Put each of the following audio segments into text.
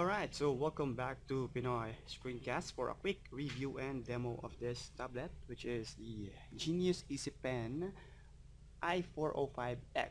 Alright, so welcome back to Pinoy Screencast for a quick review and demo of this tablet, which is the Genius Easy Pen i405X.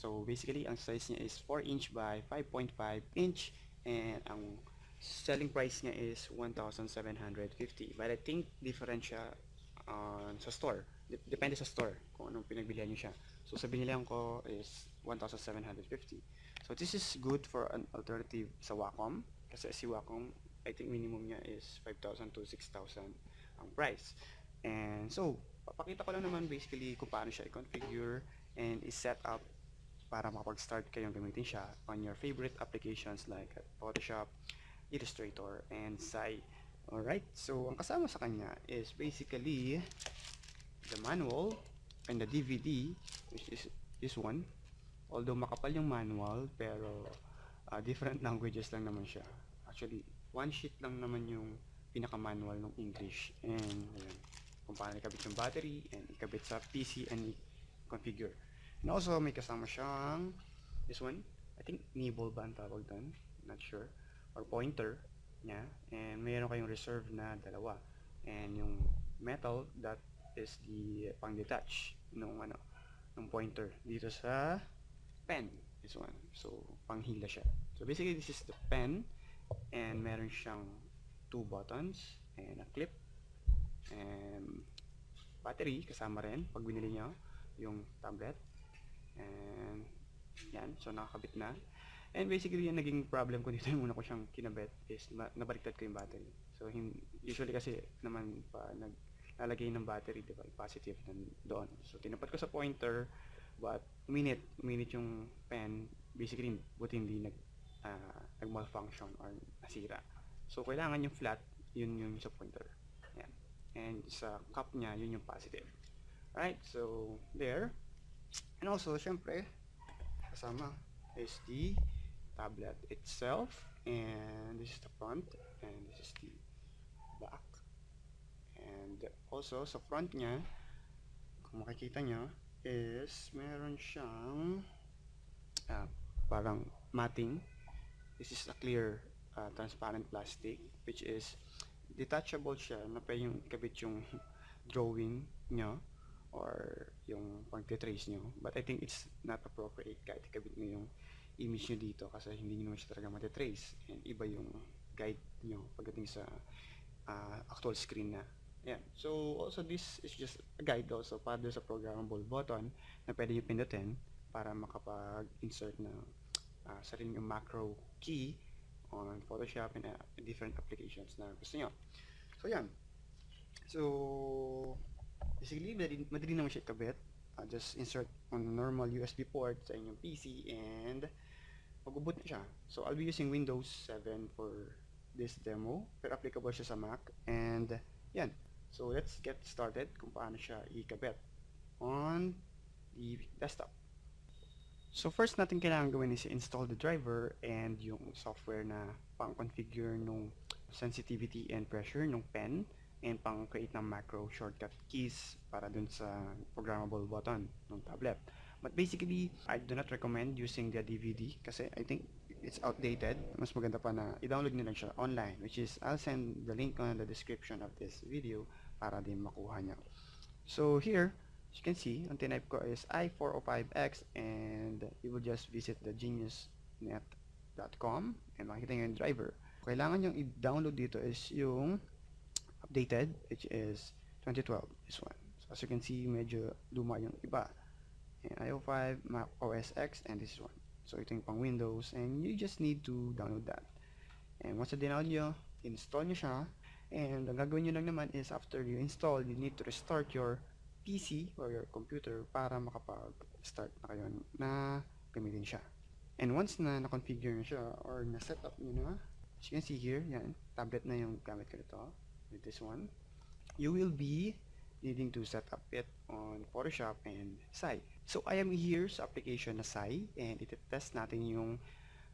So basically, ang size niya is 4 inch by 5.5 inch and ang selling price niya is 1,750. But I think different siya sa store. Depende sa store kung anong pinagbilihan niyo siya. So sa binilihan ko is 1,750. So this is good for an alternative sa Wacom kasi si Wacom I think minimum niya is 5,000 to 6,000 ang price. And so papakita ko lang naman basically kung paano siya i-configure and i-set up para makapag-start kayong gamitin siya on your favorite applications like Photoshop, Illustrator, and Sai. Alright, so ang kasama sa kanya is basically the manual and the DVD, which is this one. Although makapal yung manual, pero different languages lang naman siya. Actually, one sheet lang naman yung pinaka-manual ng English. And ayan, kung paano ikabit yung battery and ikabit sa PC and i-configure. And also, may kasama siyang this one. I think nibble ba ang tawag doon? Not sure. Or pointer niya. And mayroon kayong reserve na dalawa. And yung metal, that is the pang-detach nung pointer dito sa pen, this one. So panghila siya. So basically this is the pen and meron siyang two buttons and a clip and battery kasama rin pag binili nyo yung tablet. And yan, so nakakabit na. And basically yung naging problem ko dito yung una ko siyang kinabit is nabaliktad ko yung battery. So usually kasi naman pa naglalagay ng battery, diba, positive doon. So tinapat ko sa pointer, but uminit yung pen, basically buti hindi nag-malfunction or nasira. So kailangan yung flat, yun yung sa pointer. Yan. And sa cup niya, yun yung positive. Right, so there. And also, syempre, kasama is the tablet itself, and this is the front, and this is the back. And also, sa front niya, kung makikita nyo, is meron siyang parang matting. This is a clear transparent plastic which is detachable siya na pwede yung ikabit yung drawing nyo or yung pag-trace nyo, but I think it's not appropriate kahit ikabit nyo yung image nyo dito kasi hindi nyo naman siya talaga matitrace and iba yung guide nyo pagdating sa actual screen na. Yeah. So also this is just a guide also para there's a programmable button na pwede nyo pindutin para makapag-insert na sarili yung macro key on Photoshop and different applications na gusto nyo. So yan. So basically madali naman siya ikabit. Just insert on normal USB port sa inyong PC and mag-boot na siya. So I'll be using Windows 7 for this demo pero applicable siya sa Mac. And yan. So let's get started kung paano siya ikabit on the desktop. So first natin kailangan gawin is install the driver and yung software na pang-configure nung sensitivity and pressure nung pen and pang-create ng macro shortcut keys para dun sa programmable button ng tablet. But basically, I do not recommend using the DVD kasi I think it's outdated. Mas maganda pa na i-download nyo lang siya online, which is I'll send the link on the description of this video para din makuha nyo. So here, as you can see, ang tinype ko is i405X and you will just visit the geniusnet.com and makikita nyo yung driver. Kailangan yung i-download dito is yung updated, which is 2012, this one. So as you can see, medyo luma yung iba. And i05, Mac OS X, and this one. So ito yung pang Windows, and you just need to download that. And once na download nyo, install nyo siya, and ang gagawin nyo lang naman is after you install, you need to restart your PC or your computer para makapag-start na kayo na gamitin siya. And once na na-configure nyo siya or na-setup nyo na, as you can see here, yan, tablet na yung gamit ko nito with this one, you will be needing to set up it on Photoshop and Sai. So I am here sa application na Sai and iti-test natin yung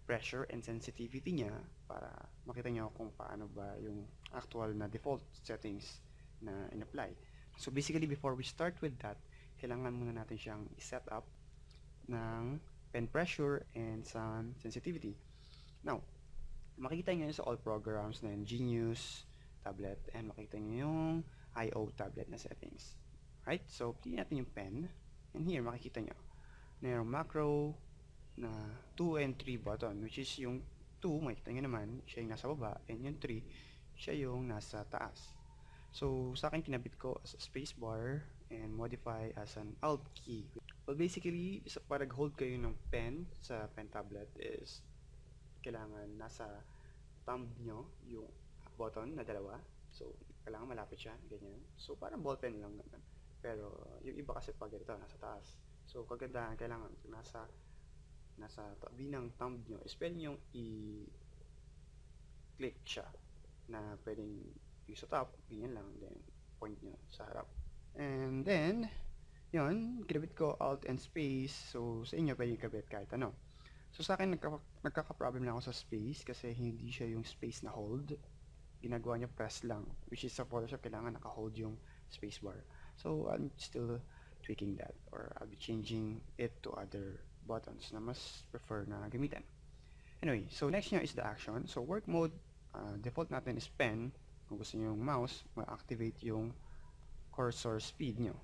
pressure and sensitivity niya para makita nyo kung paano ba yung actual na default settings na in-apply. So basically before we start with that, kailangan muna natin siyang i-set up ng pen pressure and sun sensitivity. Now, Makikita nyo yun sa all programs na Genius tablet, and makita nyo yung IO tablet na settings. Right? So, piliin natin yung pen, and here makikita nyo na yung macro na 2 and 3 button, which is yung 2, makikita nyo naman, siya yung nasa baba, and yung 3, siya yung nasa taas. So, sa akin kinabit ko as a spacebar and modify as an alt key. Well, basically, para nag-hold kayo ng pen sa pen tablet is kailangan nasa thumb nyo yung button na dalawa. So, kailangan malapit siya, ganyan. So, parang ballpen lang naman. Pero, yung iba kasi pag ito, nasa taas. So, kagandahan, kailangan nasa tabi ng thumb nyo is pwede nyo i-click siya na pwedeng yung sa top, ganyan lang, then point nyo sa harap. And then, yun, kinabit ko alt and space. So, sa inyo pwede kabit kahit ano. So, sa akin, nagkaka-problem na ako sa space kasi hindi siya yung space na hold. Ginagawa niya press lang, which is sa Photoshop, kailangan naka-hold yung spacebar. So, I'm still tweaking that, or I'll be changing it to other buttons na mas prefer na gamitin. Anyway, so next nyo is the action. So, work mode, default natin is pen. Kung gusto nyo yung mouse, ma-activate yung cursor speed nyo.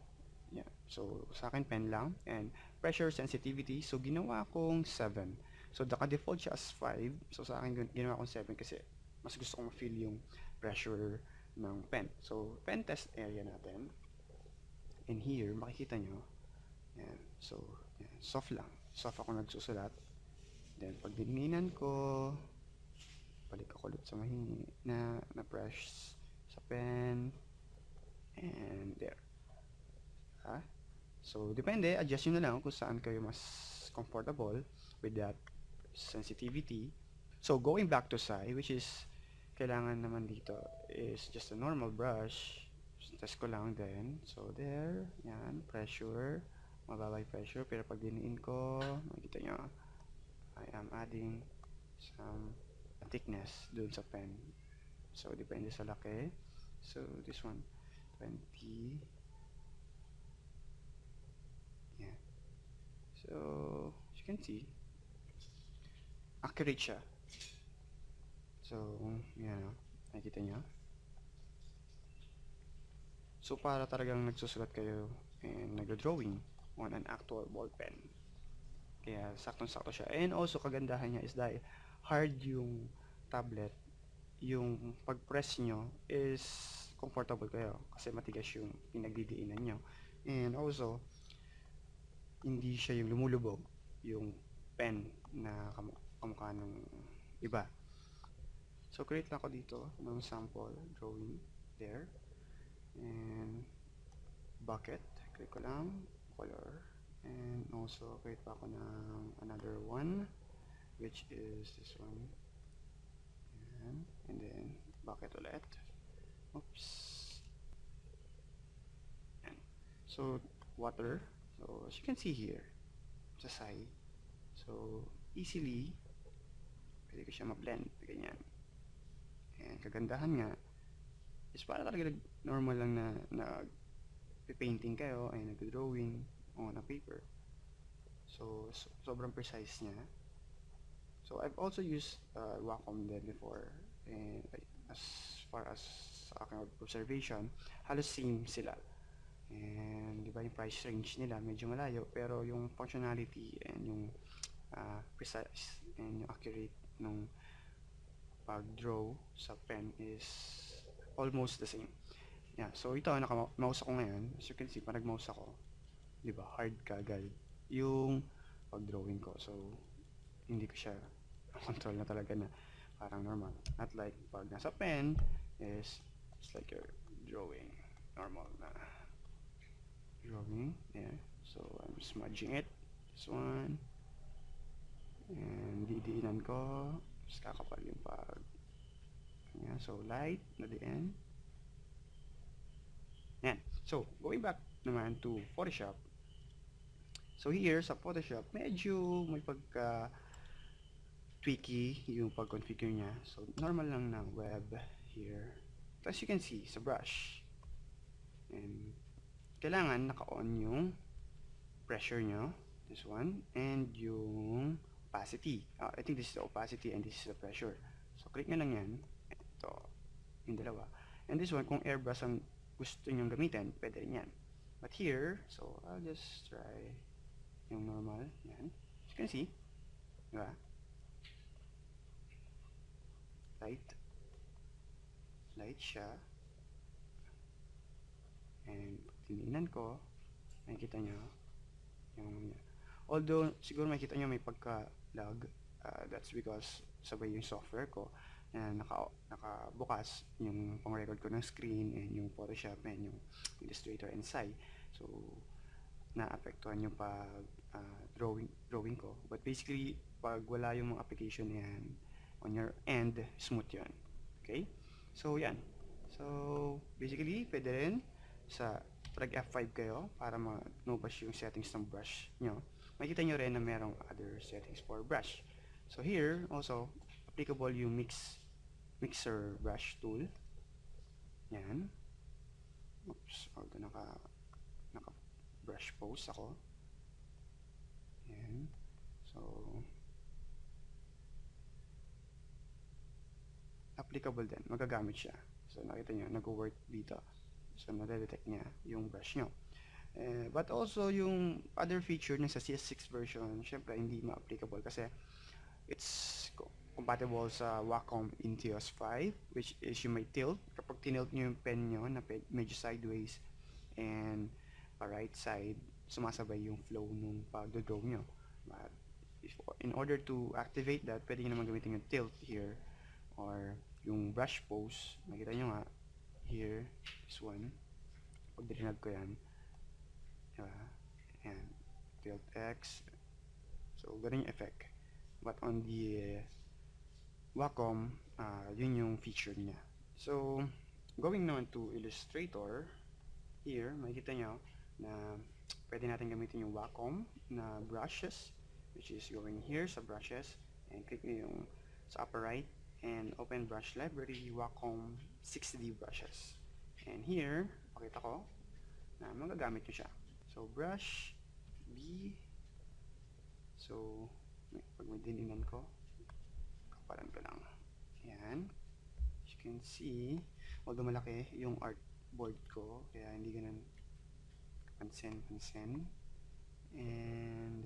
Yeah. So, sa akin pen lang. And pressure sensitivity, so ginawa kong 7. So, naka-default siya as 5. So, sa akin ginawa kong 7 kasi mas gusto kong ma-feel yung pressure ng pen. So, pen test area natin. And here, makikita nyo. Yan. So, yan. Soft lang. Soft ako nagsusulat. Then, pag dininginan ko, balik ako ulit sa mahingi na press sa pen. And there. So, depende, adjust nyo na lang kung saan kayo mas comfortable with that sensitivity. So, going back to Sai, which is, kailangan naman dito is just a normal brush. Test ko lang din. So, there, yan, pressure, mababa yung pressure, pero pag diniin ko, makikita nyo, I am adding some thickness dun sa pen. So, depende sa laki. So, this one, 20. Yeah. So, as you can see, accurate siya. So, yan o. Nakikita nyo. So, para talagang nagsusulat kayo and nag-drawing on an actual ball pen. Kaya, saktong-sakto siya. And also, kagandahan niya is dahil hard yung tablet, yung pag-press nyo is comfortable kayo kasi matigas yung pinagdidiinan nyo. And also, hindi siya yung lumulubog yung pen na kamukha ng iba. So, create lang ako dito ng sample drawing there. And bucket, click ko lang, color. And also, create pa ako ng another one, which is this one. And then, bucket ulit. Oops. And so, water. So, as you can see here, sa side. So, easily, pwede ko siya ma-blend. Ganyan. And kagandahan nga, is para talaga normal lang na nag-painting kayo ay nag-drawing on a paper. So, sobrang precise niya. So, I've also used Wacom din before. And as far as sa aking observation, halos same sila. And, di ba yung price range nila medyo malayo, pero yung functionality and yung precise and yung accurate nung pag-draw sa pen is almost the same. Yeah, so ito, naka-mouse ako ngayon. As you can see, pag nag-mouse ako, di ba, hard kagad yung pag-drawing ko. So, hindi ko siya control na talaga na parang normal. Not like pag nasa pen is it's like you're drawing normal na drawing. Yeah, so I'm smudging it. This one. And didiinan ko. Tapos kakapal yung pag. Yeah, so light na the end. Yan. So, going back naman to Photoshop. So, here sa Photoshop, medyo may pagka tweaky yung pag-configure niya. So, normal lang na web here. As you can see, sa brush. And, kailangan naka-on yung pressure nyo. This one. And yung opacity. I think this is the opacity and this is the pressure. So, click nyo lang yan. Ito, yung dalawa. And this one, kung airbrush ang gusto nyong gamitin, pwede rin yan. But here, so I'll just try yung normal. Yan. As you can see, diba? Light siya. And pag tinignan ko, makikita nyo yung, although siguro makikita nyo may pagka-lag, that's because sabay yung software ko na nakabukas yung pang-record ko ng screen and yung Photoshop and yung Illustrator and Sai. So, naapektuhan yung pag drawing ko. But basically, pag wala yung mga application yan on your end, smooth yun. Okay? So, yan. So, basically, pwede rin sa drag F5 kayo para ma-nobas yung settings ng brush nyo. Makikita nyo rin na merong other settings for brush. So, here, also, applicable yung mixer brush tool. Yan. Oops, although naka brush pose ako. Yan. So, applicable din. Magagamit siya. So, nakita nyo, nag-work dito. So, nadedetect niya yung brush nyo. But also, yung other feature sa CS6 version, syempre, hindi ma-applicable kasi it's compatible sa Wacom Intuos 5, which is yung may tilt. Kapag tinilt nyo yung pen nyo na medyo sideways and right side, sumasabay yung flow nung pag-draw nyo. But in order to activate that, pwede nyo naman gamitin yung tilt here or yung brush pose. Makita nyo nga, here, this one. Pag dirinag ko yan, and tilt X. So, ganun yung effect. But on the Wacom, yun yung feature niya. So, going naman to Illustrator, here, makikita nyo na pwede natin gamitin yung Wacom na brushes, which is going here sa brushes, and click nyo yung sa upper right, and open brush library, Wacom 6D brushes. And here, pakita ko na magagamit nyo siya. So, brush B. So, pag may dininan ko, kapalan ko lang. Ayan. As you can see, although malaki yung artboard ko, kaya hindi ganun pansin. And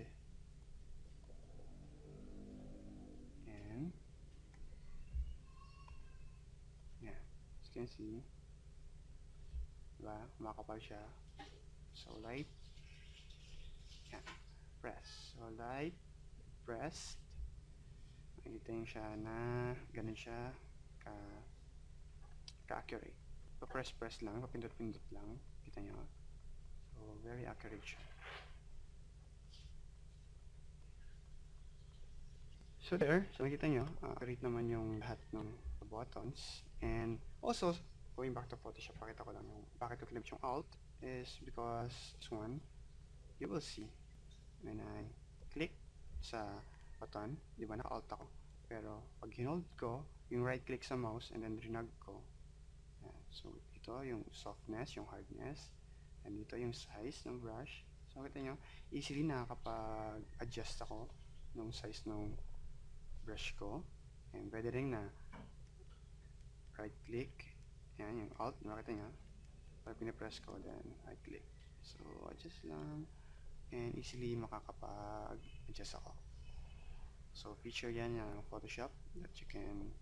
yeah, as you can see, diba, makapal siya. So, light, yeah, press. So, light, pressed. Makikita nyo siya na ganun siya ka-accurate. Pa-press lang, papindot-pindot lang. Kita nyo. So, very accurate siya. So there, so nakita nyo, accurate naman yung lahat ng buttons. And also, going back to Photoshop, pakita ko lang yung bakit ko kinabit yung Alt is because this one, you will see when I click sa button, di ba naka-Alt ako. Pero pag hinold ko, yung right click sa mouse and then drinag ko. So ito yung softness, yung hardness. And dito yung size ng brush. So nakita nyo, easily nakakapag-adjust ako ng size ng brush ko. And pwede rin na right click. Yan yung Alt, nakita nyo. Pag pinapress ko, then right click. So adjust lang. And easily makakapag-adjust ako. So, feature yan yung Photoshop that you can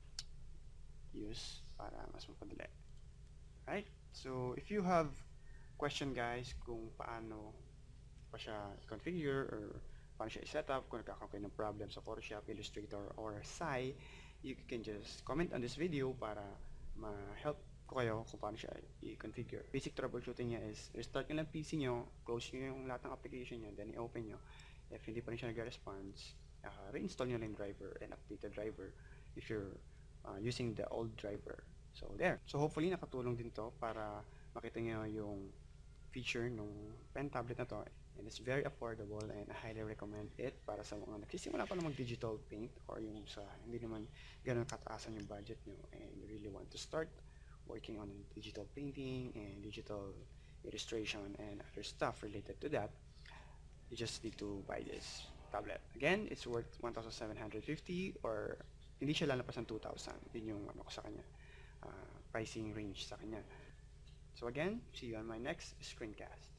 use para mas mapadali. Right? So, if you have question guys kung paano pa siya configure or paano siya i-set up, kung nagkakaroon kayo ng problem sa Photoshop, Illustrator, or Sai, you can just comment on this video para ma-help ko kayo kung paano siya i-configure. Basic troubleshooting niya is restart nyo lang PC nyo, close nyo yung lahat ng application nyo, then i-open nyo. If hindi pa rin siya nag-response, reinstall nyo lang yung driver and update the driver if you're using the old driver. So there. So hopefully nakatulong din to para makita nyo yung feature ng pen tablet na to, and it's very affordable and I highly recommend it para sa mga nagsisimula pa na mag-digital paint or yung sa hindi naman ganun kataasan yung budget nyo and you really want to start working on digital painting and digital illustration and other stuff related to that. You just need to buy this tablet. Again, it's worth 1,750 or hindi siya lalapas ng 2,000. Yun yung ano ko sa kanya, pricing range sa kanya. So again, see you on my next screencast.